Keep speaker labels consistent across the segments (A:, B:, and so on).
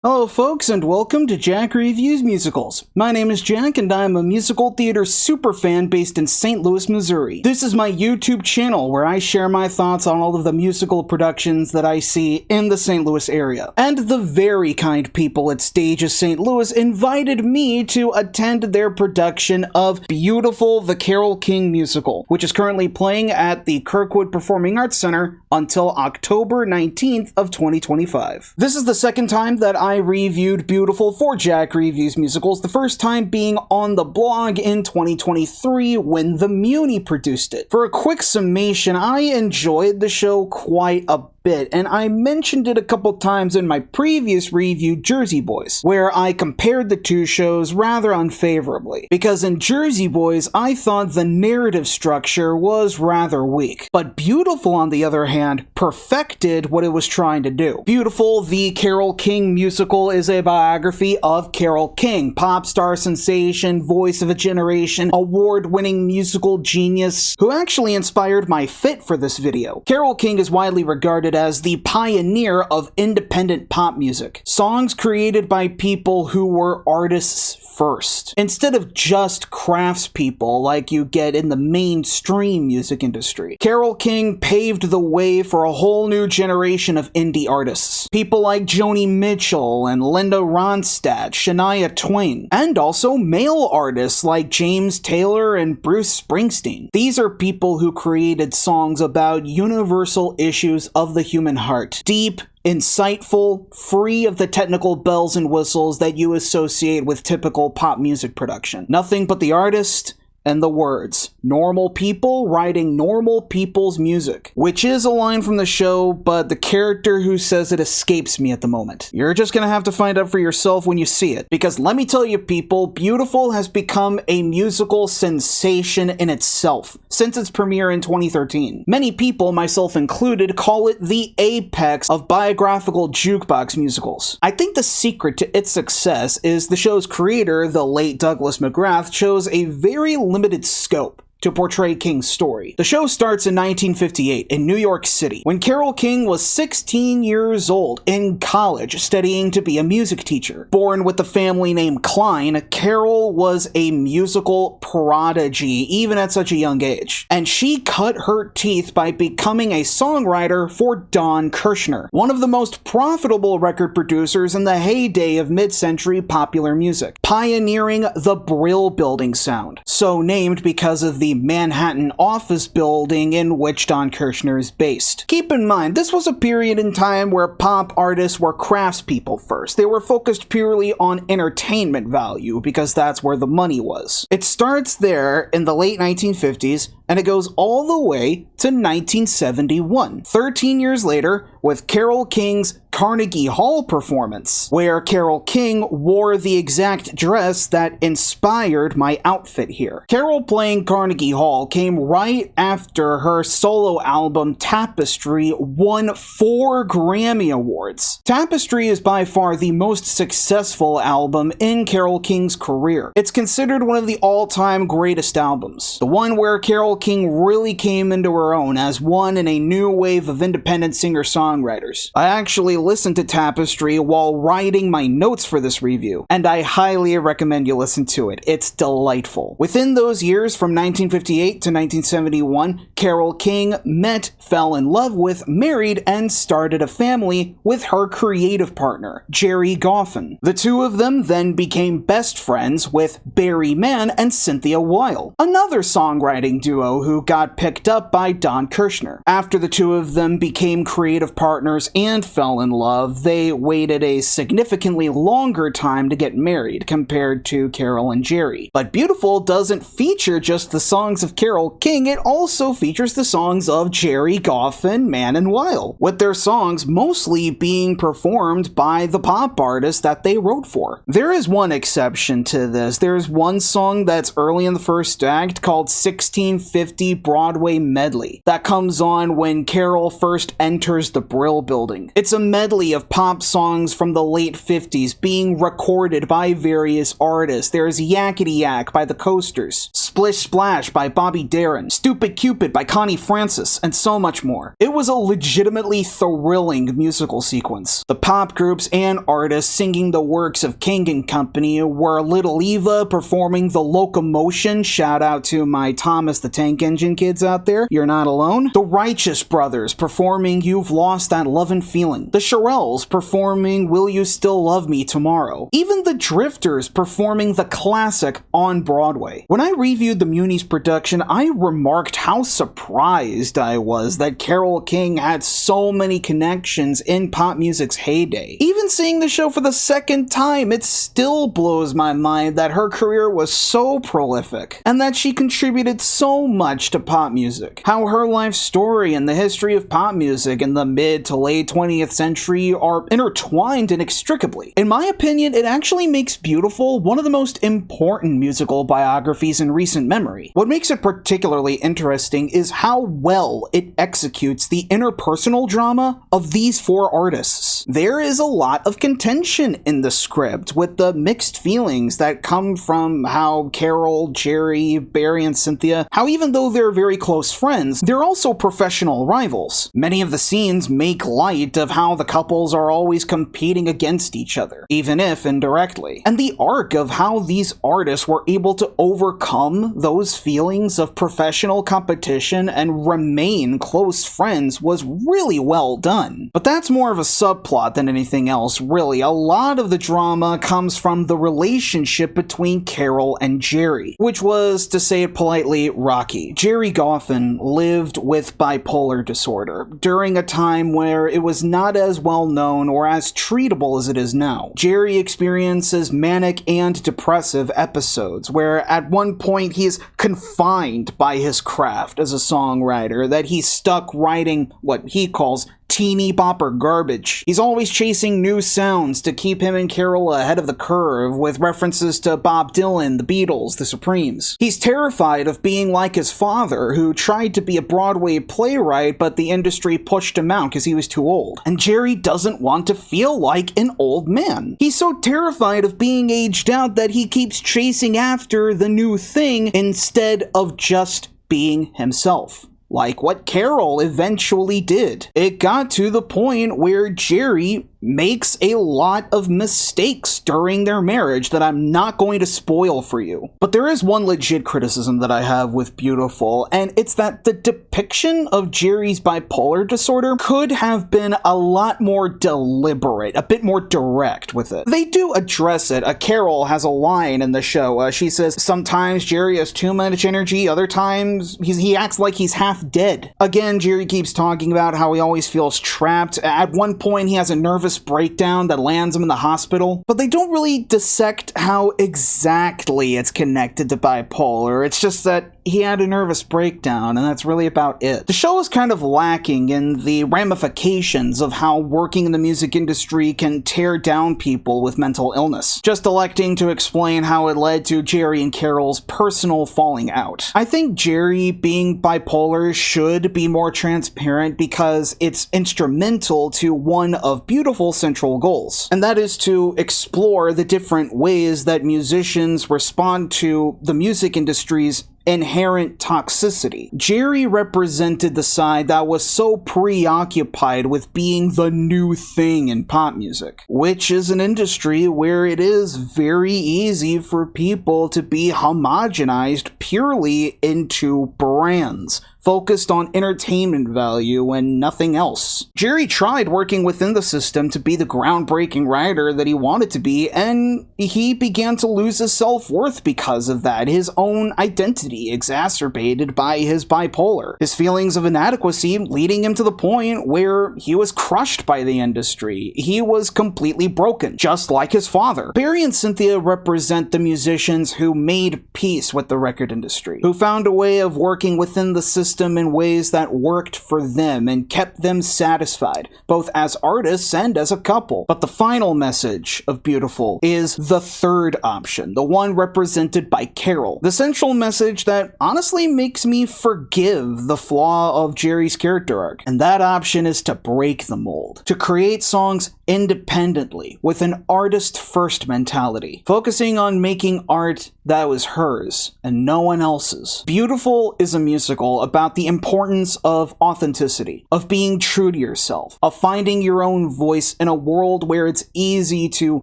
A: Hello folks, and welcome to Jack Reviews Musicals. My name is Jack, and I am a musical theater superfan based in St. Louis, Missouri. This is my YouTube channel where I share my thoughts on all of the musical productions that I see in the St. Louis area. And the very kind people at Stages St. Louis invited me to attend their production of Beautiful, the Carole King Musical, which is currently playing at the Kirkwood Performing Arts Center until October 19th of 2025. This is the second time that I reviewed Beautiful for Jack Reviews Musicals, the first time being on the blog in 2023 when the Muni produced it. For a quick summation, I enjoyed the show quite a bit, and I mentioned it a couple times in my previous review, Jersey Boys, where I compared the two shows rather unfavorably. Because in Jersey Boys, I thought the narrative structure was rather weak, but Beautiful, on the other hand, perfected what it was trying to do. Beautiful, the Carole King Musical, is a biography of Carole King, pop star sensation, voice of a generation, award-winning musical genius, who actually inspired my fit for this video. Carole King is widely regarded as the pioneer of independent pop music. Songs created by people who were artists first, instead of just craftspeople like you get in the mainstream music industry. Carole King paved the way for a whole new generation of indie artists. People like Joni Mitchell and Linda Ronstadt, Shania Twain, and also male artists like James Taylor and Bruce Springsteen. These are people who created songs about universal issues of the human heart. Deep, insightful, free of the technical bells and whistles that you associate with typical pop music production. Nothing but the artist and the words. Normal people writing normal people's music. Which is a line from the show, but the character who says it escapes me at the moment. You're just gonna have to find out for yourself when you see it. Because let me tell you people, Beautiful has become a musical sensation in itself since its premiere in 2013. Many people, myself included, call it the apex of biographical jukebox musicals. I think the secret to its success is the show's creator, the late Douglas McGrath, chose a very limited scope to portray King's story. The show starts in 1958 in New York City, when Carole King was 16 years old, in college, studying to be a music teacher. Born with the family name Klein, Carole was a musical prodigy, even at such a young age. And she cut her teeth by becoming a songwriter for Don Kirshner, one of the most profitable record producers in the heyday of mid-century popular music, pioneering the Brill Building sound, so named because of the Manhattan office building in which Don Kirshner is based. Keep in mind, this was a period in time where pop artists were craftspeople first. They were focused purely on entertainment value because that's where the money was. It starts there in the late 1950s and it goes all the way to 1971, 13 years later, with Carole King's Carnegie Hall performance, where Carole King wore the exact dress that inspired my outfit here. Carole playing Carnegie Hall came right after her solo album Tapestry won 4 Grammy Awards. Tapestry is by far the most successful album in Carole King's career. It's considered one of the all-time greatest albums, the one where Carole King really came into her own as one in a new wave of independent singer-songwriters. I actually listened to Tapestry while writing my notes for this review, and I highly recommend you listen to it. It's delightful. Within those years, from 1958 to 1971, Carole King met, fell in love with, married, and started a family with her creative partner, Jerry Goffin. The two of them then became best friends with Barry Mann and Cynthia Weil, another songwriting duo who got picked up by Don Kirshner. After the two of them became creative partners and fell in love, they waited a significantly longer time to get married compared to Carole and Jerry. But Beautiful doesn't feature just the songs of Carole King, it also features the songs of Jerry Goffin, Mann, and Weil, with their songs mostly being performed by the pop artists that they wrote for. There is one exception to this. There's one song that's early in the first act called 1650 Broadway Medley that comes on when Carole first enters the Brill Building. It's a medley of pop songs from the late 50s being recorded by various artists. There's Yakety Yak by the Coasters, Splish Splash by Bobby Darin, Stupid Cupid by Connie Francis, and so much more. It was a legitimately thrilling musical sequence. The pop groups and artists singing the works of King and Company were Little Eva performing The Locomotion, shout out to my Thomas the Tank Engine kids out there, you're not alone. The Righteous Brothers performing You've Lost That Lovin' Feeling. The Shirelles performing Will You Still Love Me Tomorrow. Even the Drifters performing the classic on Broadway. When I reviewed the Muni's production, I remarked how surprised I was that Carole King had so many connections in pop music's heyday. Even seeing the show for the second time, it still blows my mind that her career was so prolific, and that she contributed so much to pop music. How her life story and the history of pop music in the mid to late 20th century are intertwined inextricably. In my opinion, it actually makes Beautiful one of the most important musical biographies in recent memory. What makes it particularly interesting is how well it executes the interpersonal drama of these four artists. There is a lot of contention in the script, with the mixed feelings that come from how Carole, Jerry, Barry, and Cynthia, how even though they're very close friends, they're also professional rivals. Many of the scenes make light of how the couples are always competing against each other, even if indirectly. And the arc of how these artists were able to overcome those feelings of professional competition and remain close friends was really well done. But that's more of a subplot than anything else, really. A lot of the drama comes from the relationship between Carole and Jerry, which was, to say it politely, rocky. Jerry Goffin lived with bipolar disorder during a time where it was not as well known or as treatable as it is now. Jerry experiences manic and depressive episodes where at one point he is confined by his craft as a songwriter, that he's stuck writing what he calls teeny bopper garbage. He's always chasing new sounds to keep him and Carole ahead of the curve, with references to Bob Dylan, the Beatles, the Supremes. He's terrified of being like his father, who tried to be a Broadway playwright, but the industry pushed him out because he was too old. And Jerry doesn't want to feel like an old man. He's so terrified of being aged out that he keeps chasing after the new thing instead of just being himself. Like what Carole eventually did. It got to the point where Jerry makes a lot of mistakes during their marriage that I'm not going to spoil for you. But there is one legit criticism that I have with Beautiful, and it's that the depiction of Jerry's bipolar disorder could have been a lot more deliberate, a bit more direct with it. They do address it. Carole has a line in the show. She says, sometimes Jerry has too much energy, other times he acts like he's half dead. Again, Jerry keeps talking about how he always feels trapped. At one point, he has a nervous breakdown that lands him in the hospital, but they don't really dissect how exactly it's connected to bipolar. It's just that he had a nervous breakdown, and that's really about it. The show is kind of lacking in the ramifications of how working in the music industry can tear down people with mental illness, just electing to explain how it led to Jerry and Carole's personal falling out. I think Jerry being bipolar should be more transparent because it's instrumental to one of Beautiful's central goals, and that is to explore the different ways that musicians respond to the music industry's inherent toxicity. Jerry represented the side that was so preoccupied with being the new thing in pop music, which is an industry where it is very easy for people to be homogenized purely into brands, focused on entertainment value and nothing else. Jerry tried working within the system to be the groundbreaking writer that he wanted to be, and he began to lose his self-worth because of that, his own identity exacerbated by his bipolar, his feelings of inadequacy leading him to the point where he was crushed by the industry. He was completely broken, just like his father. Barry and Cynthia represent the musicians who made peace with the record industry, who found a way of working within the system in ways that worked for them and kept them satisfied, both as artists and as a couple. But the final message of Beautiful is the third option, the one represented by Carole. The central message that honestly makes me forgive the flaw of Jerry's character arc. And that option is to break the mold, to create songs independently with an artist-first mentality, focusing on making art that was hers and no one else's. Beautiful is a musical about the importance of authenticity, of being true to yourself, of finding your own voice in a world where it's easy to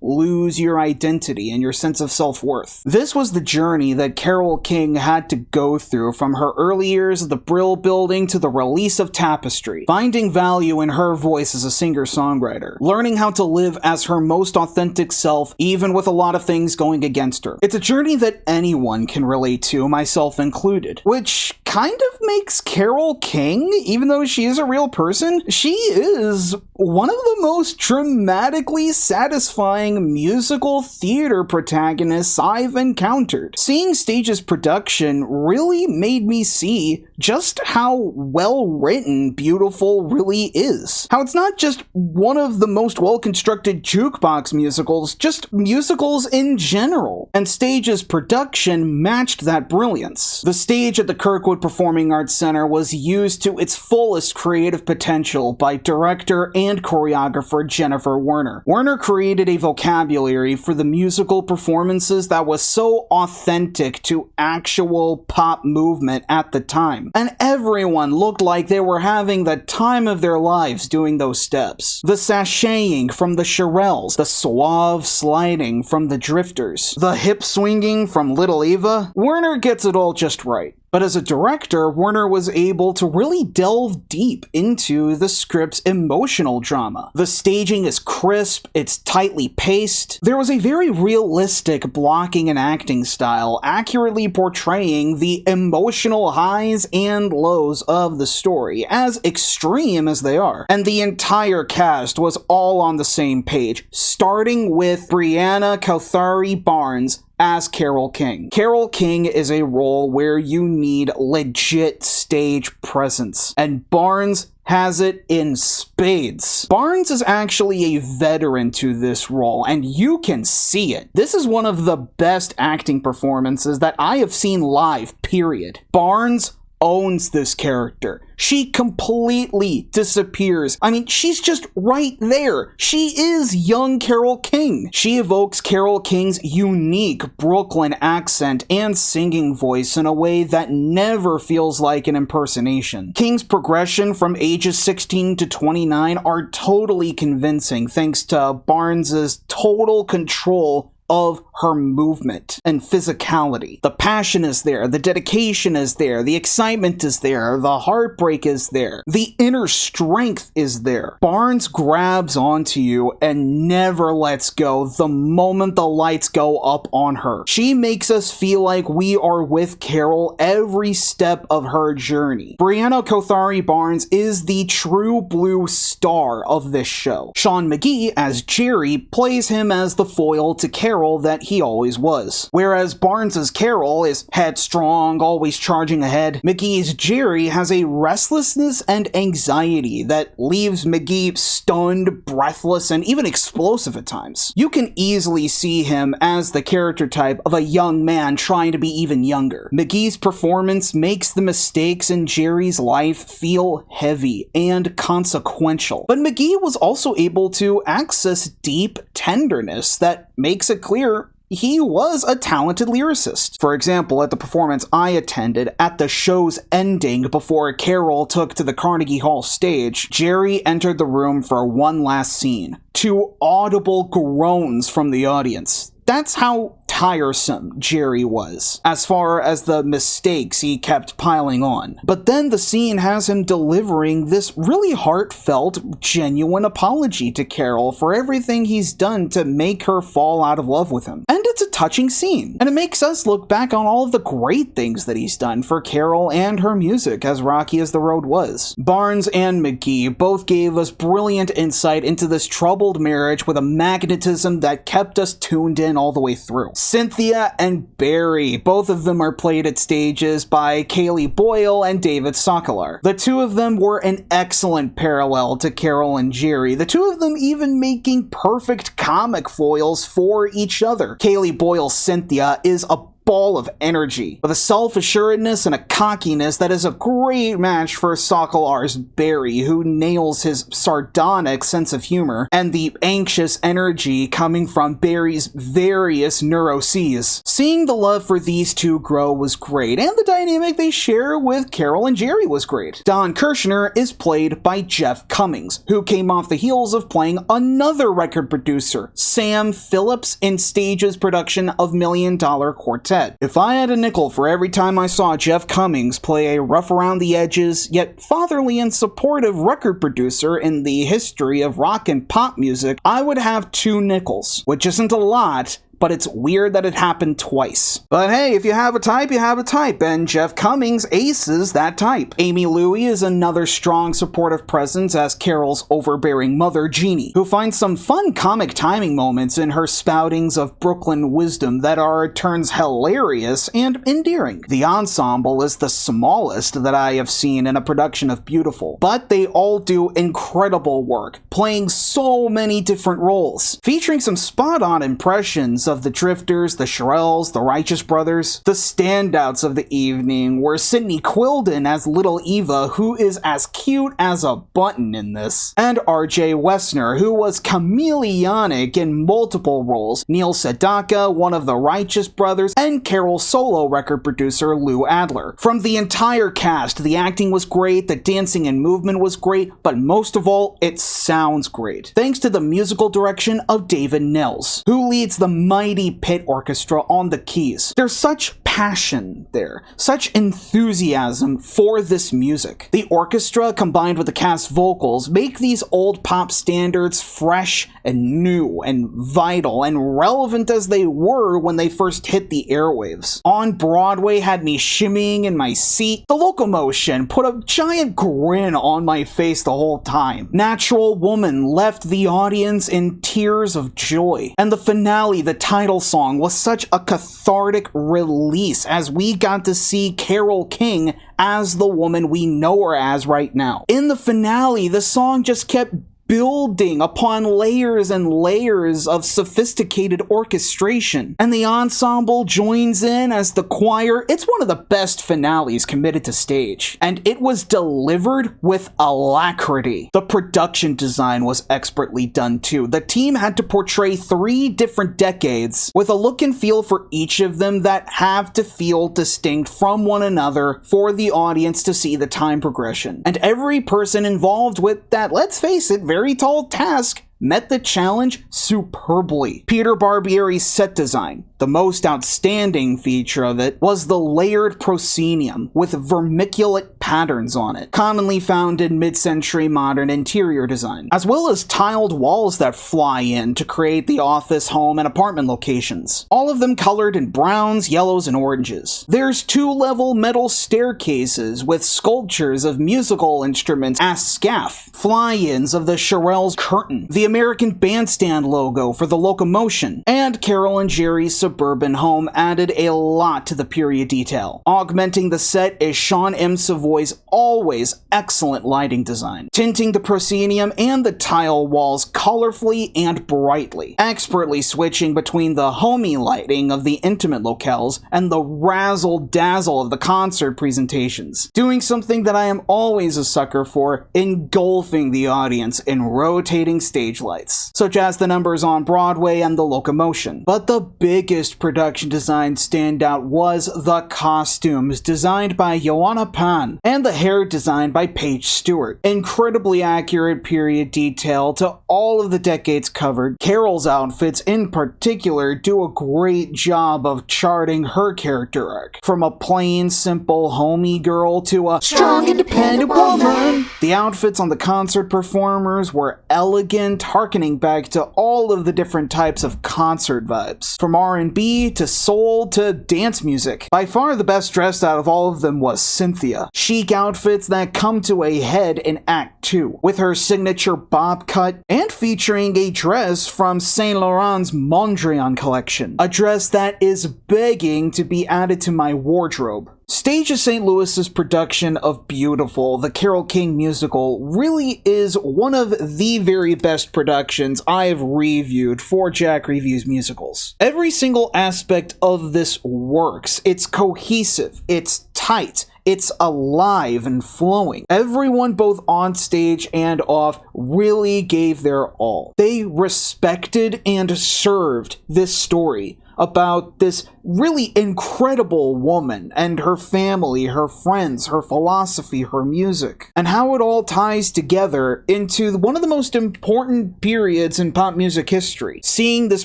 A: lose your identity and your sense of self-worth. This was the journey that Carole King had to go through from her early years at the Brill Building to the release of Tapestry, finding value in her voice as a singer-songwriter, learning how to live as her most authentic self even with a lot of things going against her. It's a journey that anyone can relate to, myself included, which kind of makes Carole King, even though she is a real person, she is one of the most dramatically satisfying musical theater protagonists I've encountered. Seeing Stage's production really made me see just how well written Beautiful really is. How it's not just one of the most well-constructed jukebox musicals, just musicals in general. And Stage's production matched that brilliance. The stage at the Kirkwood Performing Arts Center was used to its fullest creative potential by director and choreographer Jennifer Werner. Werner created a vocabulary for the musical performances that was so authentic to actual pop movement at the time. And everyone looked like they were having the time of their lives doing those steps. The sashaying from the Shirelles, the suave sliding from the Drifters, the hip swinging from Little Eva. Werner gets it all just right. But as a director, Werner was able to really delve deep into the script's emotional drama. The staging is crisp, it's tightly paced. There was a very realistic blocking and acting style, accurately portraying the emotional highs and lows of the story, as extreme as they are. And the entire cast was all on the same page, starting with Brianna Kauthari Barnes as Carole King. Carole King is a role where you need legit stage presence, and Barnes has it in spades. Barnes is actually a veteran to this role, and you can see it. This is one of the best acting performances that I have seen live, period. Barnes owns this character. She completely disappears. I mean, she's just right there. She is young Carole King. She evokes Carole King's unique Brooklyn accent and singing voice in a way that never feels like an impersonation. King's progression from ages 16 to 29 are totally convincing thanks to Barnes's total control of her movement and physicality. The passion is there, the dedication is there, the excitement is there, the heartbreak is there, the inner strength is there. Barnes grabs onto you and never lets go the moment the lights go up on her. She makes us feel like we are with Carole every step of her journey. Brianna Kauthari Barnes is the true blue star of this show. Sean McGee, as Jerry, plays him as the foil to Carole that he always was. Whereas Barnes's Carole is headstrong, always charging ahead, McGee's Jerry has a restlessness and anxiety that leaves McGee stunned, breathless, and even explosive at times. You can easily see him as the character type of a young man trying to be even younger. McGee's performance makes the mistakes in Jerry's life feel heavy and consequential. But McGee was also able to access deep tenderness that makes it clear he was a talented lyricist. For example, at the performance I attended, at the show's ending before Carole took to the Carnegie Hall stage, Jerry entered the room for one last scene. 2 audible groans from the audience. That's how tiresome Jerry was, as far as the mistakes he kept piling on. But then the scene has him delivering this really heartfelt, genuine apology to Carole for everything he's done to make her fall out of love with him. And it's a touching scene, and it makes us look back on all of the great things that he's done for Carole and her music, as rocky as the road was. Barnes and McGee both gave us brilliant insight into this troubled marriage with a magnetism that kept us tuned in all the way through. Cynthia and Barry, both of them are played at stages by Kaylee Boyle and David Sokolar. The two of them were an excellent parallel to Carole and Jerry, the two of them even making perfect comic foils for each other. Kaylee Boyle's Cynthia is a ball of energy, with a self-assuredness and a cockiness that is a great match for Sokolar's Barry, who nails his sardonic sense of humor and the anxious energy coming from Barry's various neuroses. Seeing the love for these two grow was great, and the dynamic they share with Carole and Jerry was great. Don Kirshner is played by Jeff Cummings, who came off the heels of playing another record producer, Sam Phillips, in Stage's production of $1 Million Quartet. If I had a nickel for every time I saw Jeff Cummings play a rough around the edges, yet fatherly and supportive record producer in the history of rock and pop music, I would have 2 nickels, which isn't a lot, but it's weird that it happened twice. But hey, if you have a type, you have a type, and Jeff Cummings aces that type. Amy Louie is another strong supportive presence as Carole's overbearing mother, Jeannie, who finds some fun comic timing moments in her spoutings of Brooklyn wisdom that are at turns hilarious and endearing. The ensemble is the smallest that I have seen in a production of Beautiful, but they all do incredible work, playing so many different roles, featuring some spot-on impressions of the Drifters, the Shirelles, the Righteous Brothers. The standouts of the evening were Sydney Quilden as Little Eva, who is as cute as a button in this, and R.J. Wessner, who was chameleonic in multiple roles, Neil Sedaka, one of the Righteous Brothers, and Carole's solo record producer Lou Adler. From the entire cast, the acting was great, the dancing and movement was great, but most of all, it sounds great, thanks to the musical direction of David Nels, who leads the mighty pit orchestra on the keys. There's such passion there, such enthusiasm for this music. The orchestra combined with the cast vocals make these old pop standards fresh and new and vital and relevant as they were when they first hit the airwaves. On Broadway had me shimmying in my seat. The locomotion put a giant grin on my face the whole time. Natural Woman left the audience in tears of joy. And the finale, the title song, was such a cathartic release as we got to see Carole King as the woman we know her as right now. In the finale, the song just kept building upon layers and layers of sophisticated orchestration, and the ensemble joins in as the choir. It's one of the best finales committed to stage, and it was delivered with alacrity. The production design was expertly done too. The team had to portray 3 different decades with a look and feel for each of them that have to feel distinct from one another for the audience to see the time progression. And every person involved with that, let's face it, very tall task met the challenge superbly. Peter Barbieri's set design, the most outstanding feature of it, was the layered proscenium with vermiculate patterns on it, commonly found in mid-century modern interior design, as well as tiled walls that fly in to create the office, home, and apartment locations, all of them colored in browns, yellows, and oranges. There's 2-level metal staircases with sculptures of musical instruments as scaff, fly-ins of the Shirelles curtain, the American Bandstand logo for the locomotion, and Carole and Jerry's suburban home added a lot to the period detail. Augmenting the set is Sean M. Savoy's always excellent lighting design, tinting the proscenium and the tile walls colorfully and brightly, expertly switching between the homey lighting of the intimate locales and the razzle-dazzle of the concert presentations, doing something that I am always a sucker for, engulfing the audience in rotating stage lights, such as the numbers on Broadway and the locomotion. But the biggest production design standout was the costumes, designed by Joanna Pan, and the hair designed by Paige Stewart. Incredibly accurate period detail to all of the decades covered. Carole's outfits in particular do a great job of charting her character arc, from a plain, simple, homey girl to a strong, independent woman. The outfits on the concert performers were elegant, harkening back to all of the different types of concert vibes, from R&B to soul to dance music. By far the best dressed out of all of them was Cynthia. Chic outfits that come to a head in Act 2, with her signature bob cut and featuring a dress from Saint Laurent's Mondrian collection, a dress that is begging to be added to my wardrobe. Stage of St. Louis's production of Beautiful, the Carole King Musical, really is one of the very best productions I've reviewed for Jack Reviews Musicals. Every single aspect of this works. It's cohesive, it's tight, it's alive and flowing. Everyone, both on stage and off, really gave their all. They respected and served this story about this really incredible woman and her family, her friends, her philosophy, her music, and how it all ties together into one of the most important periods in pop music history. Seeing this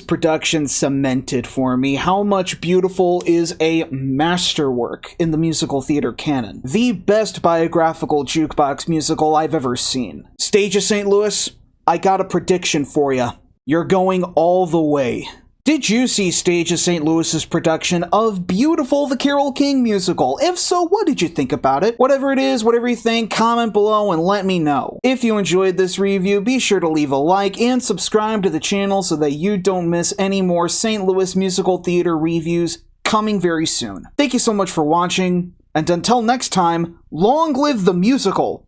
A: production cemented for me how much Beautiful is a masterwork in the musical theater canon. The best biographical jukebox musical I've ever seen. Stage of St. Louis, I got a prediction for you. You're going all the way. Did you see Stage of St. Louis's production of Beautiful, the Carole King Musical? If so, what did you think about it? Whatever it is, whatever you think, comment below and let me know. If you enjoyed this review, be sure to leave a like and subscribe to the channel so that you don't miss any more St. Louis musical theater reviews coming very soon. Thank you so much for watching, and until next time, long live the musical!